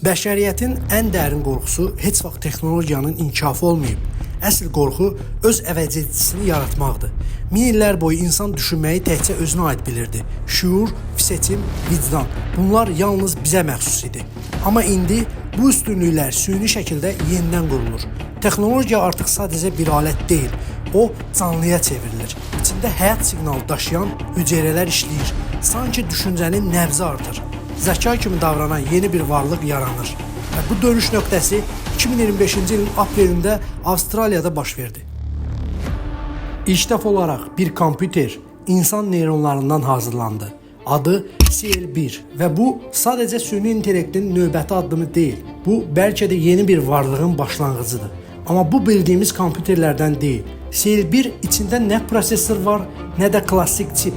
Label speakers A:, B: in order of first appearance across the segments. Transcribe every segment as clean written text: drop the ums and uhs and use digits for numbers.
A: Bəşəriyyətin ən dərin qorxusu heç vaxt texnologiyanın inkişafı olmayıb. Əsl qorxu öz əvəzedicisini yaratmaqdır. Min illər boyu insan düşünməyi təkcə özünə aid bilirdi. Şuur, seçim, vicdan. Bunlar yalnız bizə məxsus idi. Amma indi bu üstünlüklər süni şəkildə yenidən qurulur. Texnologiya artıq sadəcə bir alət deyil, o canlıya çevrilir. İçində həyat siqnalı daşıyan hüceyrələr işləyir. Sanki düşüncənin nəbzi artır. Zəka kimi davranan yeni bir varlıq yaranır. Və bu dönüş nöqtəsi 2025-ci ilin aprelində Avstraliyada baş verdi. İlk dəfə olaraq bir kompüter insan neyronlarından hazırlandı. Adı CL1 və bu sadəcə süni intellektin növbəti addımı deyil. Bu bəlkə də yeni bir varlığın başlanğıcıdır. Amma bu bildiyimiz kompüterlərdən deyil. CL1 içində nə prosesor var, nə də klassik çip.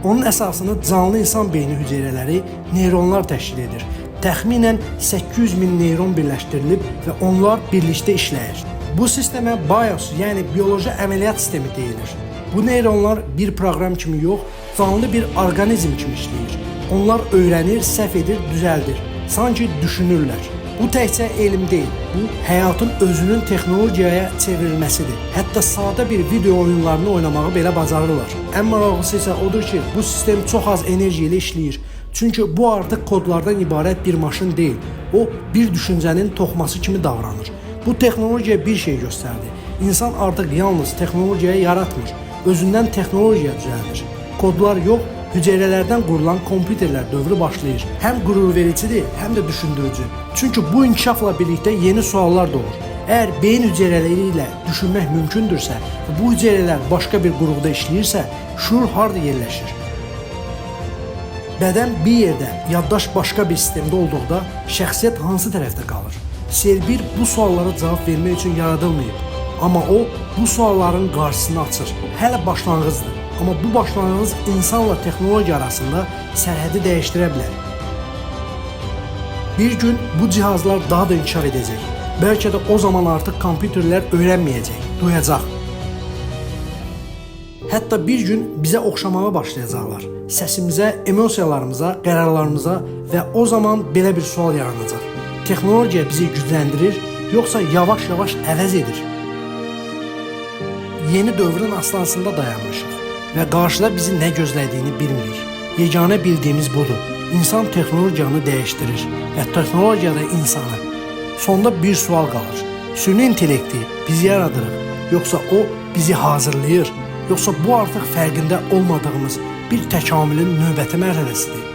A: Onun əsasını canlı insan beyni hüceyrələri, neyronlar təşkil edir. Təxminən 800 min neyron birləşdirilib və onlar birlikdə işləyir. Bu sistemə BIOS, yəni bioloji əməliyyat sistemi deyilir. Bu neyronlar bir proqram kimi yox, canlı bir orqanizm kimi işləyir. Onlar öyrənir, səhv edir, düzəldir. Sanki düşünürlər. Bu təkcə elm deyil, bu həyatın özünün texnologiyaya çevrilməsidir. Hətta sadə bir video oyunlarını oynamağı belə bacarırlar. Ən maraqlısı isə odur ki, bu sistem çox az enerji ilə işləyir. Çünki bu artıq kodlardan ibarət bir maşın deyil. O, bir düşüncənin toxuması kimi davranır. Bu texnologiya bir şey göstərdi. İnsan artıq yalnız texnologiya yaratmır, özündən texnologiya düzəldir. Kodlar yox, hüceyrələrdən qurulan kompüterlər dövrü başlayır. Həm qürurvericidir, həm də düşündürücü. Çünki bu inkişafla birlikdə yeni suallar doğur. Əgər beyin hüceyrələri ilə düşünmək mümkündürsə və bu hüceyrələr başqa bir qruqda işləyirsə, şuur harda yerləşir? Bədən bir yerdə, yaddaş başqa bir sistemdə olduqda şəxsiyyət hansı tərəfdə qalır? CL1 bu suallara cavab vermək üçün yaradılmayıb. Amma o, bu sualların qarşısını açır. Hələ başlanğıcdır. Amma bu başlanğıc insanla texnologiya arasında sərhədi dəyişdirə bilər. Bir gün bu cihazlar daha da inkişaf edəcək. Bəlkə də o zaman artıq kompüterlər öyrənməyəcək, duyacaq. Hətta bir gün bizə oxşamağa başlayacaqlar. Səsimizə, emosiyalarımıza, qərarlarımıza və o zaman belə bir sual yaranacaq. Texnologiya bizi gücləndirir, yoxsa yavaş-yavaş əvəz edir? Yeni dövrün aslansında dayanmışıq və qarşıda bizi nə gözlədiyini bilmirik. Yeganə bildiyimiz budur. İnsan texnologiyanı dəyişdirir və texnologiya da insanı. Sonda bir sual qalır. Süni intellekti biz yaradırıq, yoxsa o bizi hazırlayır, yoxsa bu artıq fərqində olmadığımız bir təkamülün növbəti mərhələsidir?